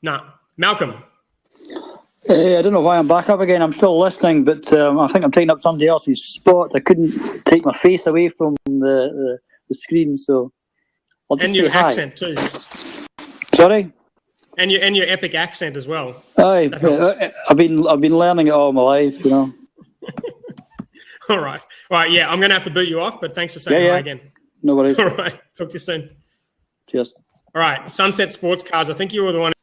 No. Malcolm. I don't know why I'm back up again. I'm still listening, but I think I'm taking up somebody else's spot. I couldn't take my face away from the screen, so I'll just and your say hi. accent too. Sorry? And your epic accent as well. Aye, I've been learning it all my life, you know. All right. Yeah, I'm going to have to boot you off, but thanks for saying hi again. No worries. All right. Talk to you soon. Cheers. All right. Sunset Sports Cars. I think you were the one.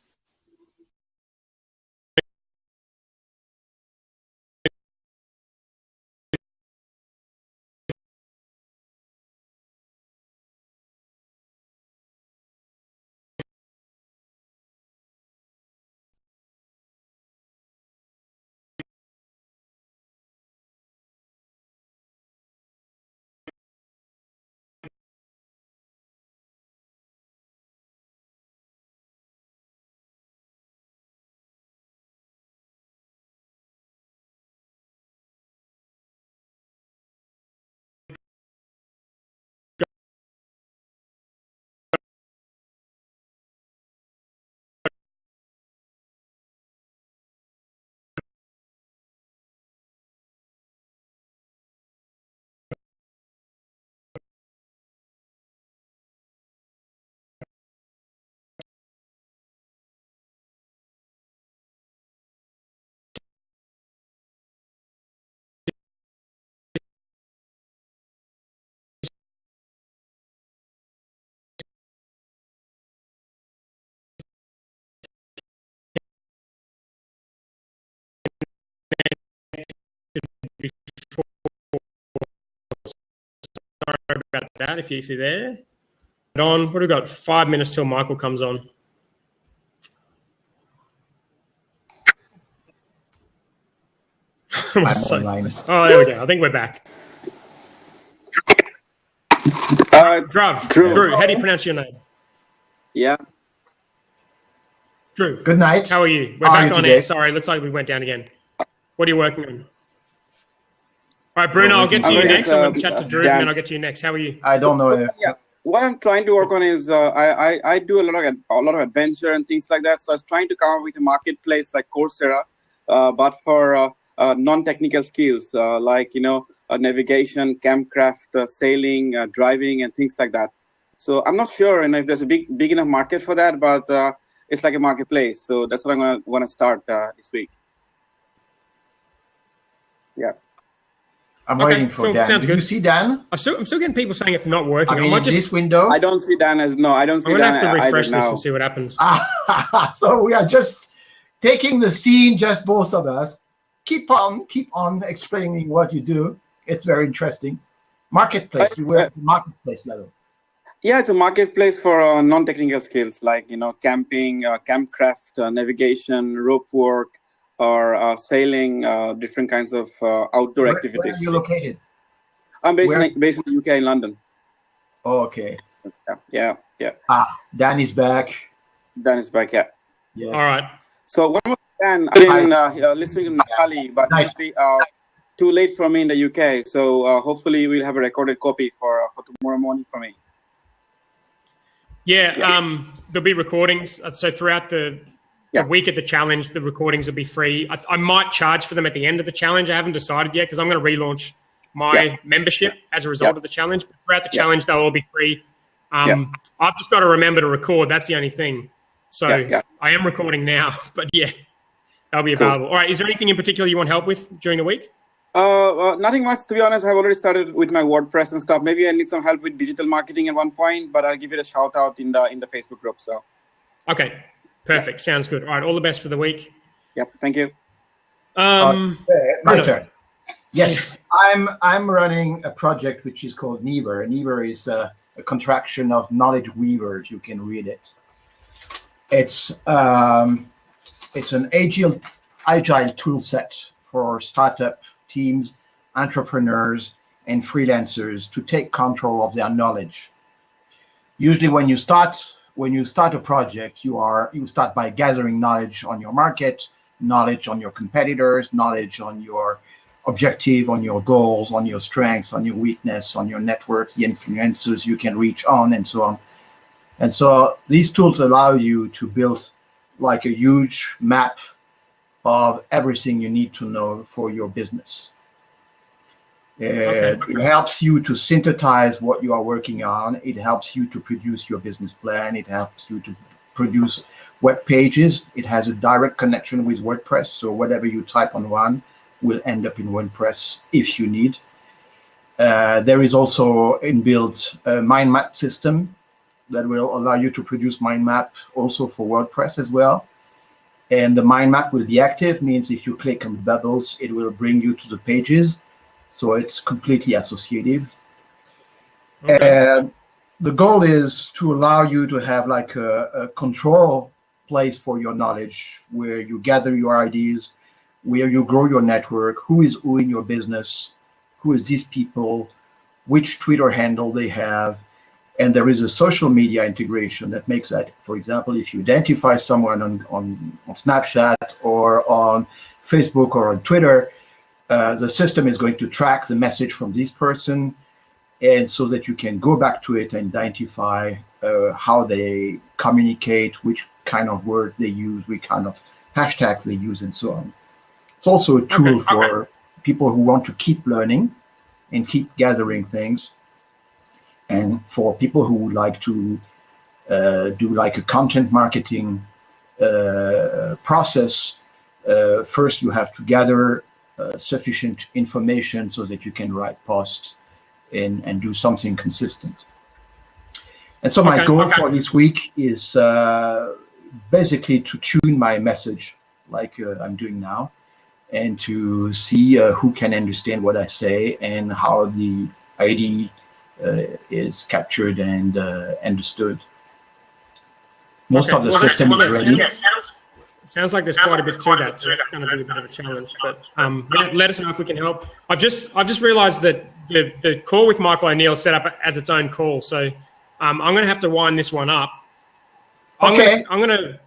Sorry about that if you're there. On, what have we got? 5 minutes till Michael comes on. Oh, there we go. I think we're back. Drew, how do you pronounce your name? Yeah. Drew. Good night. How are you? We're back on air. Sorry, looks like we went down again. What are you working on? All right, Bruno, I'll get to you next. I'm going to chat to Drew, and then I'll get to you next. How are you? I don't know. What I'm trying to work on is I do a lot of adventure and things like that. So I was trying to come up with a marketplace like Coursera, but for non-technical skills like navigation, campcraft, sailing, driving, and things like that. So I'm not sure if there's a big enough market for that, but it's like a marketplace. So that's what I'm going to start this week. Yeah. I'm Okay, waiting for cool. Dan. Sounds Do good. you see Dan? I'm still getting people saying it's not working. I mean, in this window? I don't see Dan as, no, I don't see I'm Dan going to have to refresh either this now. and see what happens. So we are just taking the scene, just both of us. Keep on explaining what you do. It's very interesting. Marketplace, you work at the marketplace level. Yeah, it's a marketplace for non-technical skills like, camping, campcraft, navigation, rope work, or sailing, different kinds of outdoor activities. Where are you located? I'm based in the UK, in London. Oh, okay. Yeah. Dan is back. Dan is back, yeah. Yes. All right. So one more Dan, I've been listening to Nepali, but it'll be too late for me in the UK. So hopefully we'll have a recorded copy for tomorrow morning for me. Yeah, there'll be recordings. So throughout the week of the challenge, the recordings will be free. I might charge for them at the end of the challenge. I haven't decided yet because I'm going to relaunch my membership as a result of the challenge. But throughout the challenge, they'll all be free. I've just got to remember to record. That's the only thing. So I am recording now, but they'll be available. All right, is there anything in particular you want help with during the week? Nothing much, to be honest. I've already started with my WordPress and stuff. Maybe I need some help with digital marketing at one point, but I'll give it a shout out in the Facebook group. So, okay, perfect. Sounds good. All right, all the best for the week. Yep, thank you. My turn. Yes, I'm running a project which is called Never. Never is a contraction of knowledge weavers. You can read it. It's an agile tool set for startup teams, entrepreneurs, and freelancers to take control of their knowledge. Usually when you start a project, you start by gathering knowledge on your market, knowledge on your competitors, knowledge on your objective, on your goals, on your strengths, on your weakness, on your network, the influencers you can reach on, and so on. And so these tools allow you to build like a huge map of everything you need to know for your business. It helps you to synthesize what you are working on. It helps you to produce your business plan. It helps you to produce web pages. It has a direct connection with WordPress, so whatever you type on one will end up in WordPress if you need. There is also inbuilt a Mindmap system that will allow you to produce Mindmap also for WordPress as well. And the mind map will be active, means if you click on bubbles, it will bring you to the pages. So it's completely associative. And the goal is to allow you to have like a control place for your knowledge, where you gather your ideas, where you grow your network, who is who in your business, who is these people, which Twitter handle they have. And there is a social media integration that makes that, for example, if you identify someone on Snapchat or on Facebook or on Twitter, the system is going to track the message from this person, and so that you can go back to it and identify how they communicate, which kind of word they use, which kind of hashtags they use, and so on. It's also a tool for people who want to keep learning and keep gathering things. And for people who would like to do like a content marketing process, first you have to gather sufficient information so that you can write posts and do something consistent. And so my goal for this week is basically to tune my message like I'm doing now, and to see who can understand what I say and how the idea is captured and understood. Most of the system is ready. Sounds like there's quite a bit to that, so it's going to be a bit of a challenge. But let us know if we can help. I've just realised that the call with Michael O'Neill is set up as its own call, so I'm going to have to wind this one up. I'm going to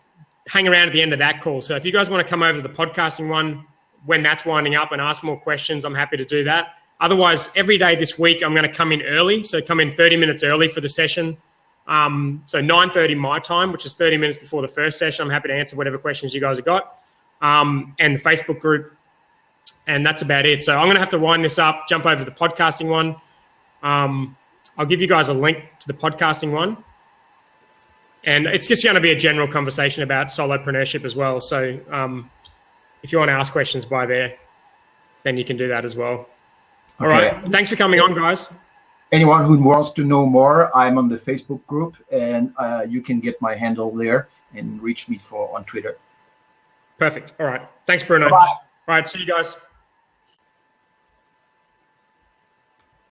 hang around at the end of that call. So if you guys want to come over to the podcasting one when that's winding up and ask more questions, I'm happy to do that. Otherwise, every day this week, I'm going to come in early. So come in 30 minutes early for the session. So 9:30 my time, which is 30 minutes before the first session. I'm happy to answer whatever questions you guys have got. And the Facebook group. And that's about it. So I'm going to have to wind this up, jump over to the podcasting one. I'll give you guys a link to the podcasting one. And it's just going to be a general conversation about solopreneurship as well. So if you want to ask questions by there, then you can do that as well. All right. Thanks for coming on, guys. Anyone who wants to know more, I'm on the Facebook group, and you can get my handle there and reach me on Twitter. Perfect. All right. Thanks, Bruno. Bye. All right. See you guys.